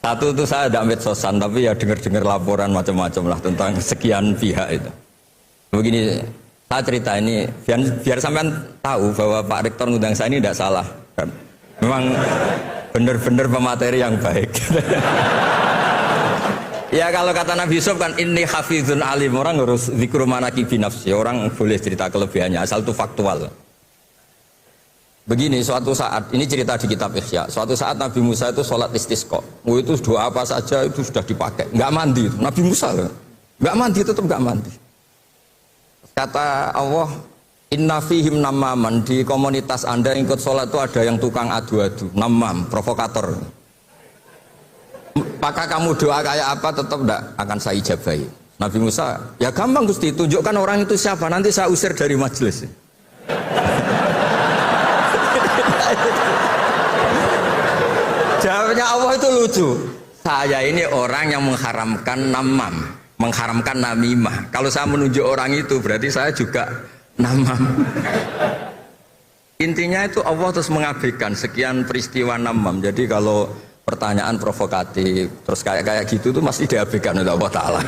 Satu itu saya ada medsosan, tapi ya dengar-dengar laporan macam-macam lah tentang sekian pihak itu. Begini, saya cerita ini biar sampean tahu bahwa Pak Rektor ngundang saya ini tidak salah. Kan? Memang benar-benar pemateri yang baik. Ya kalau kata Nabi Yusuf kan ini hafizun alim, orang harus zikru manaqib nafsi, orang boleh cerita kelebihannya asal itu faktual. Begini, suatu saat, ini cerita di kitab Ihya, suatu saat Nabi Musa itu sholat istisqa, itu doa apa saja itu sudah dipakai, nggak mandi itu. Nabi Musa nggak mandi, tetap nggak mandi. Kata Allah, inna fihim namaman, di komunitas anda yang ikut sholat itu ada yang tukang adu-adu, namam, provokator. Maka kamu doa kayak apa tetap tidak akan saya ijabahi. Nabi Musa, ya gampang Gusti, tunjukkan orang itu siapa, nanti saya usir dari majelis. Jawabnya Allah itu lucu. Saya ini orang yang mengharamkan namam, mengharamkan namimah. Kalau saya menunjuk orang itu berarti saya juga namam. Intinya itu Allah terus mengabaikan sekian peristiwa namam. Jadi kalau pertanyaan provokatif terus kayak gitu tuh masih diabaikan oleh Allah Ta'ala.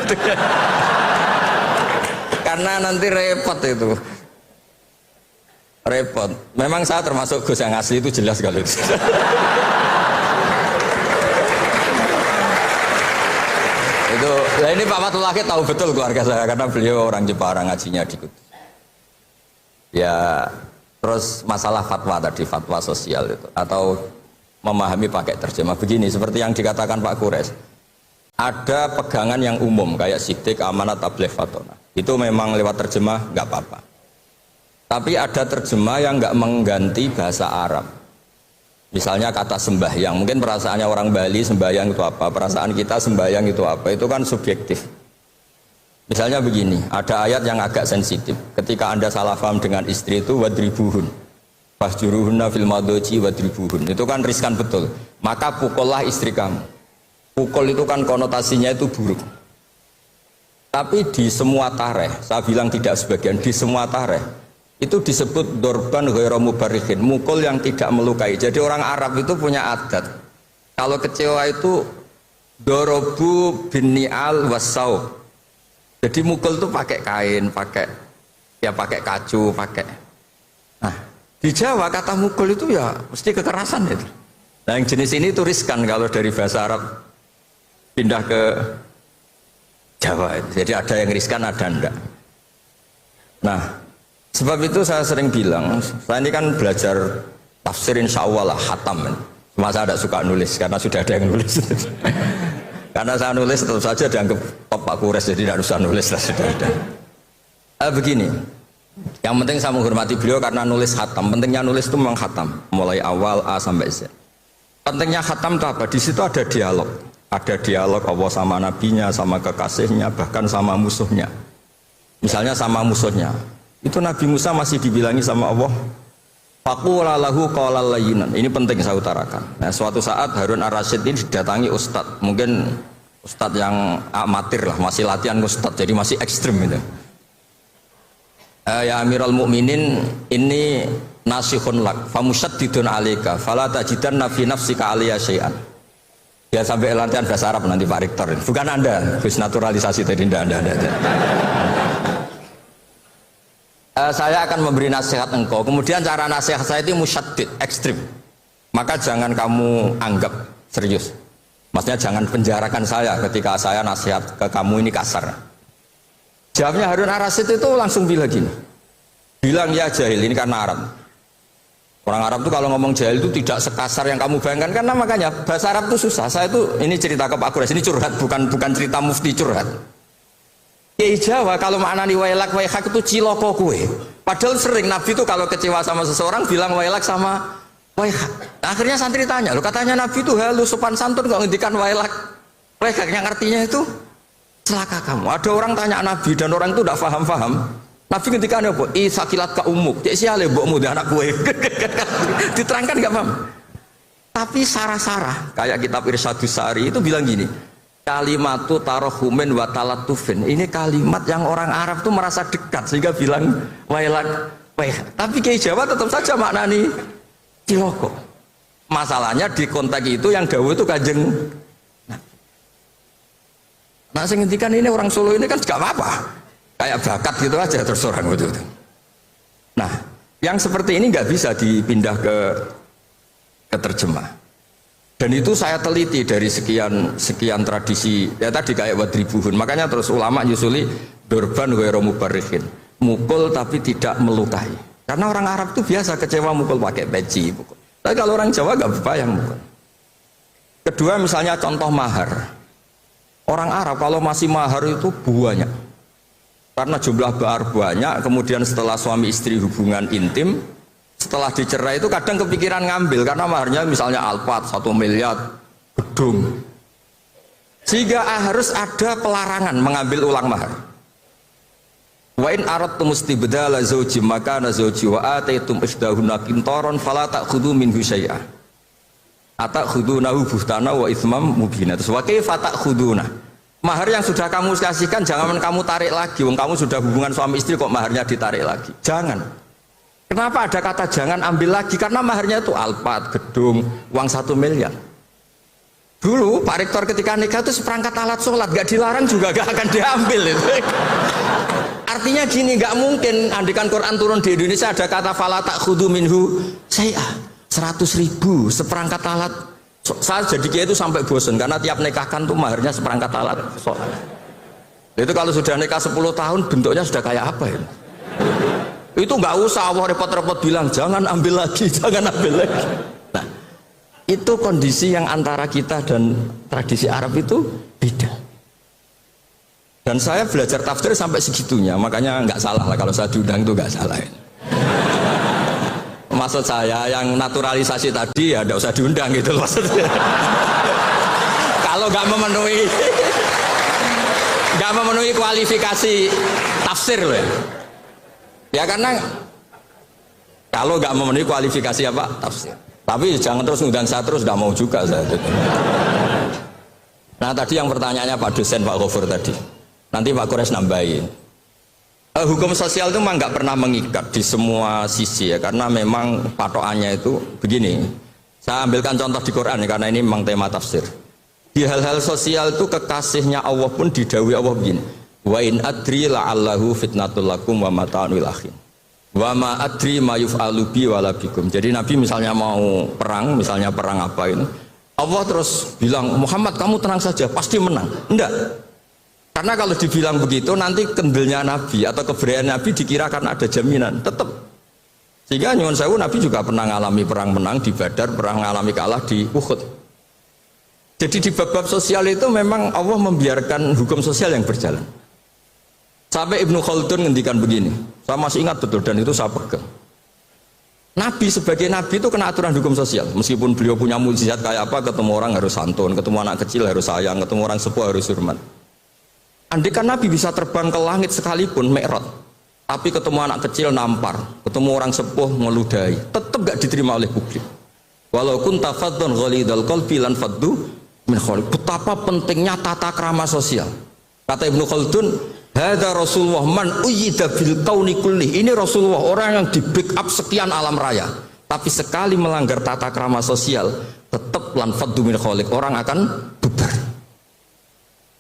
Karena nanti repot itu. Repot. Memang saya termasuk Gus yang asli itu jelas kalau itu. Itu, ya ini Pak Fatullah tahu betul keluarga saya karena beliau orang Jepara ngajinya di Kudus. Ya, terus masalah fatwa tadi, fatwa sosial itu atau memahami pakai terjemah begini seperti yang dikatakan Pak Kures. Ada pegangan yang umum kayak sidik, amanat, tabligh, fatona. Itu memang lewat terjemah nggak apa-apa. Tapi ada terjemah yang nggak mengganti bahasa Arab. Misalnya kata sembahyang, mungkin perasaannya orang Bali sembahyang itu apa, perasaan kita sembahyang itu apa, itu kan subjektif. Misalnya begini, ada ayat yang agak sensitif. Ketika Anda salah paham dengan istri itu wadribuhun, fasjuruhunna fil madoji wadribuhun. Itu kan riskan betul. Maka pukullah istri kamu. Pukul itu kan konotasinya itu buruk. Tapi di semua tareh, saya bilang tidak sebagian, di semua tareh itu disebut dorban ghairu mubarrihin, mukul yang tidak melukai. Jadi orang Arab itu punya adat. Kalau kecewa itu dorobu bin ni'al wasau. Jadi mukul itu pakai kain, pakai kacu, pakai. Nah, di Jawa kata mukul itu ya mesti kekerasan itu. Nah, yang jenis ini itu riskan kalau dari bahasa Arab pindah ke Jawa. Jadi ada yang riskan, ada enggak. Nah, sebab itu saya sering bilang, saya ini kan belajar tafsir insya Allah lah, khatam. Cuma saya tidak suka nulis, karena sudah ada yang nulis. Karena saya nulis tetap saja dianggap Pak Kures, jadi tidak usah nulis lah, sudah ada. Begini, yang penting saya menghormati beliau karena nulis khatam. Pentingnya nulis itu memang khatam, mulai awal A sampai Z. Pentingnya khatam itu apa? Di situ ada dialog. Ada dialog Allah sama nabinya, sama kekasihnya, bahkan sama musuhnya. Misalnya sama musuhnya. Itu Nabi Musa masih dibilangi sama Allah, faqula lahu qawlan layyinan. Ini penting saya utarakan. Nah, suatu saat Harun Ar-Rasyid ini didatangi ustadz, mungkin ustadz yang amatir lah, masih latihan ustadz, jadi masih ekstrim itu. Ya Amirul Mukminin, ini nasihun lak, famusyaddidun alaika, fala tajidanna fi nafsika aliyya syai'an. Ya sampai latihan bahasa Arab nanti Pak Rektor. Bukan Anda, Gus naturalisasi tadi Anda. Saya akan memberi nasihat engkau, kemudian cara nasihat saya itu musyaddid, ekstrim, maka jangan kamu anggap serius, maksudnya jangan penjarakan saya ketika saya nasihat ke kamu ini kasar. Jawabnya Harun Ar-Rasyid itu langsung bilang gini, bilang ya jahil, ini karena Arab. Orang Arab itu kalau ngomong jahil itu tidak sekasar yang kamu bayangkan, karena makanya bahasa Arab itu susah. Saya itu, ini cerita ke Pak Kures, ini curhat, bukan cerita mufti, curhat. Kiai Jawa kalau maknani wailak waihak itu ciloko kue. Padahal sering Nabi itu kalau kecewa sama seseorang bilang wailak sama waihak. Akhirnya santri tanya, lo katanya Nabi itu halus sopan santun kok ngendikan wailak waihak, yang artinya itu celaka kamu. Ada orang tanya Nabi dan orang itu tidak paham. Nabi ngendikan apa? Sakilat ka umuk. Cek siale mbokmu anak kue. Diterangkan nggak paham. Tapi sarah-sarah kayak kitab Irsyadus Sari itu bilang gini, kalimatu tarohumin wa talatufin. Ini kalimat yang orang Arab tuh merasa dekat sehingga bilang wailak waihak. Tapi Kiai Jawa tetap saja maknani ciloko. Masalahnya di konteks itu yang dawuh itu Kanjeng. Nah, Nah saya ngendikan ini orang Solo ini kan gak apa-apa, kayak bakat gitu aja terus orang gitu. Nah yang seperti ini nggak bisa dipindah ke terjemah. Dan itu saya teliti dari sekian tradisi ya tadi kayak wadribuhun. Makanya terus ulama nyusuli dorban ghairu mubarrihin, mukul tapi tidak melukai. Karena orang Arab itu biasa kecewa mukul pakai peci. Tapi kalau orang Jawa nggak berbayang mukul. Kedua misalnya contoh mahar. Orang Arab kalau masih mahar itu banyak. Karena jumlah mahar banyak, kemudian setelah suami istri hubungan intim, setelah dicerai itu kadang kepikiran ngambil karena maharnya misalnya Alphard 1 miliar gedung, sehingga harus ada pelarangan mengambil ulang mahar. Wa in aradtum istibdala zawji makana zawji wa ataitum isdahunna qintaran fala ta'khudhu minhu syai'a atakhudunahu buhtana wa itsmam mubina. Terus wa kaifa ta'khuduna, mahar yang sudah kamu kasihkan jangan kamu tarik lagi, wong kamu sudah hubungan suami istri kok maharnya ditarik lagi, jangan. Kenapa ada kata jangan ambil lagi? Karena maharnya itu Alphard, gedung, uang 1 miliar. Dulu Pak Rektor ketika nikah itu seperangkat alat sholat, gak dilarang juga gak akan diambil itu. Artinya gini, gak mungkin andikan Quran turun di Indonesia ada kata fala ta'khudhu minhu syai'ah 100.000 seperangkat alat. Saya jadi kiai itu sampai bosan karena tiap nikahkan tuh maharnya seperangkat alat sholat. Itu kalau sudah nikah 10 tahun bentuknya sudah kayak apa ya? Itu nggak usah Allah repot-repot bilang jangan ambil lagi, jangan ambil lagi. Nah, itu kondisi yang antara kita dan tradisi Arab itu beda. Dan saya belajar tafsir sampai segitunya, makanya nggak salah lah kalau saya diundang itu nggak salah. Maksud saya yang naturalisasi tadi ya nggak usah diundang gitu maksudnya. Kalau nggak memenuhi kualifikasi tafsir loh ya. Ya karena kalau nggak memenuhi kualifikasi apa tafsir. Tapi jangan terus ngundang saya terus, nggak mau juga saya. Nah tadi yang pertanyaannya Pak dosen Pak Ghafur tadi, nanti Pak Kures nambahin. Hukum sosial itu memang nggak pernah mengikat di semua sisi ya, karena memang patokannya itu begini. Saya ambilkan contoh di Quran ya, karena ini memang tema tafsir. Di hal-hal sosial itu kekasihnya Allah pun didhawuhi Allah begini. Wa in adri la'allahu fitnatul lakum wa mata'un wil akhin wa ma adri ma yuf'alu bi wala bikum. Jadi Nabi misalnya mau perang, misalnya perang apa ini, Allah terus bilang Muhammad kamu tenang saja pasti menang. Enggak, karena kalau dibilang begitu nanti kendelnya Nabi atau keberanian Nabi dikira karena ada jaminan tetap. Sehingga nyuwun sewu Nabi juga pernah mengalami perang menang di Badar, pernah mengalami kalah di Uhud. Jadi di bab-bab sosial itu memang Allah membiarkan hukum sosial yang berjalan. Sampai Ibnu Khaldun ngendikan begini, saya masih ingat betul dan itu saya pegang. Nabi sebagai Nabi itu kena aturan hukum sosial. Meskipun beliau punya mukjizat kayak apa, ketemu orang harus santun, ketemu anak kecil harus sayang, ketemu orang sepuh harus hormat. Andaikan Nabi bisa terbang ke langit sekalipun, Mi'raj, tapi ketemu anak kecil nampar, ketemu orang sepuh ngeludahi, tetap gak diterima oleh publik. Walaupun tafadzun ghalidul qalbi lan faddu min khaliq. Betapa pentingnya tata krama sosial. Kata Ibnu Khaldun, hadza Rasulullah man uyyida bil kauni kulli. Ini Rasulullah orang yang di backup sekian alam raya. Tapi sekali melanggar tata krama sosial, tetap lan faddu min khaliq, orang akan bubar.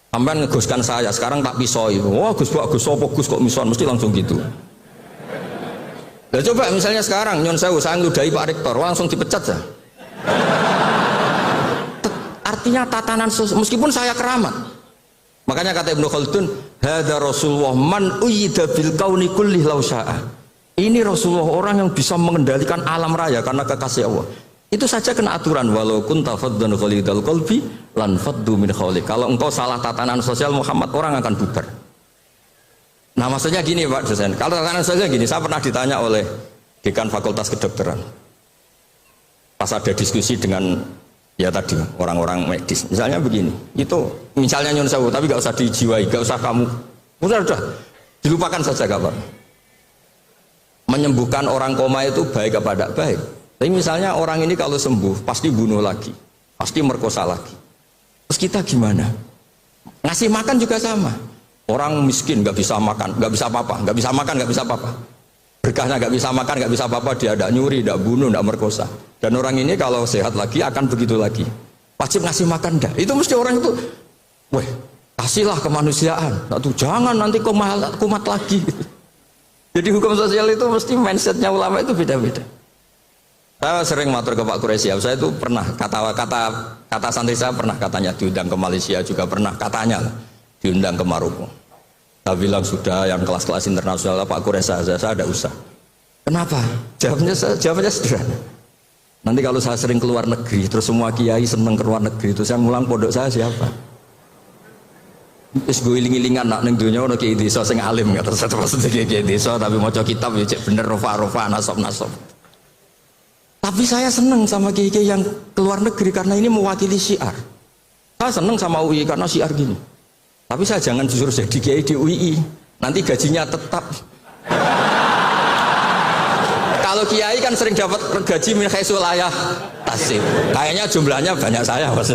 Sampai ngeguskan saya, sekarang tak pisoi. Wah Gus Pak, Gus Sopo, Gus kok mison, mesti langsung gitu. Nah, coba misalnya sekarang nyon sewu saya ngeludahi Pak Rektor, langsung dipecat ya. Artinya tatanan sosial, meskipun saya keramat. Makanya kata Ibnu Khaldun, hadza Rasulullah man uyyida bil kauni kulli law syaa. Ini Rasulullah orang yang bisa mengendalikan alam raya karena kekasih Allah. Itu saja kena aturan walau kunta faddan ghalidal qalbi lan faddu min khawlik. Kalau engkau salah tatanan sosial Muhammad, orang akan bubar. Nah maksudnya gini Pak dosen, kalau tatanan sosial gini, saya pernah ditanya oleh dekan Fakultas Kedokteran pas ada diskusi dengan ya tadi orang-orang medis, misalnya begini, itu misalnya nyun sewu tapi gak usah dijiwai, gak usah kamu udah dilupakan saja gak apa. Menyembuhkan orang koma itu baik apa tidak baik. Tapi misalnya orang ini kalau sembuh pasti bunuh lagi, pasti merkosa lagi. Terus kita gimana? Ngasih makan juga sama. Orang miskin nggak bisa makan, nggak bisa apa-apa, nggak bisa makan, nggak bisa apa-apa. Berkahnya nggak bisa makan, nggak bisa apa-apa, dia tidak nyuri, tidak bunuh, tidak merkosa. Dan orang ini kalau sehat lagi akan begitu lagi. Wajib ngasih makan dah. Itu mesti orang itu, weh, kasihlah kemanusiaan. Tuh jangan nanti kumat lagi. Jadi hukum sosial itu mesti mindsetnya ulama itu beda-beda. Saya sering matur ke Pak Quraisy, saya itu pernah kata santri saya pernah katanya diundang ke Malaysia, juga pernah katanya diundang ke Maroko. Saya bilang sudah yang kelas-kelas internasional Pak Quraisy saya ada usah. Kenapa? Jawabnya sederhana. Nanti kalau saya sering keluar negeri, terus semua kiai seneng keluar negeri, terus yang ngulang pondok saya siapa? Terus gue iling-ilingan nak neng dunia ono kiai desa sing alim nggak terus maksudnya kiai desa tapi mau kitab ya cek bener rofa nasab. Tapi saya seneng sama kiai yang keluar negeri karena ini mewakili syiar. Saya seneng sama UI karena syiar gini. Tapi saya jangan jujur jadi kiai di UI, nanti gajinya tetap. Kalau kiai kan sering dapat gaji min khaisul ayah tasib. Kayaknya jumlahnya banyak saya Mas.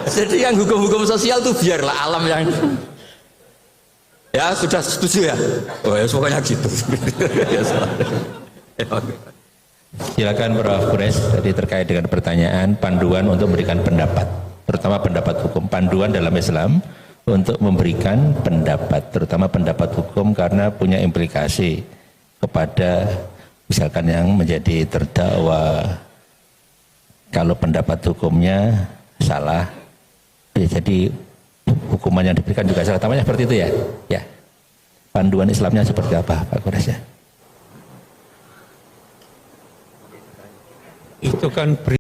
Jadi yang hukum-hukum sosial tuh biarlah alam yang. Ya sudah setuju ya. Oh ya pokoknya gitu. Silakan Prof. Quraisy. Tadi terkait dengan pertanyaan panduan untuk memberikan pendapat, terutama pendapat hukum. Panduan dalam Islam untuk memberikan pendapat, terutama pendapat hukum karena punya implikasi kepada misalkan yang menjadi terdakwa. Kalau pendapat hukumnya salah, ya jadi hukuman yang diberikan juga salah. Tamanya seperti itu ya. Ya. Panduan Islamnya seperti apa, Pak Quraisy? Itu kan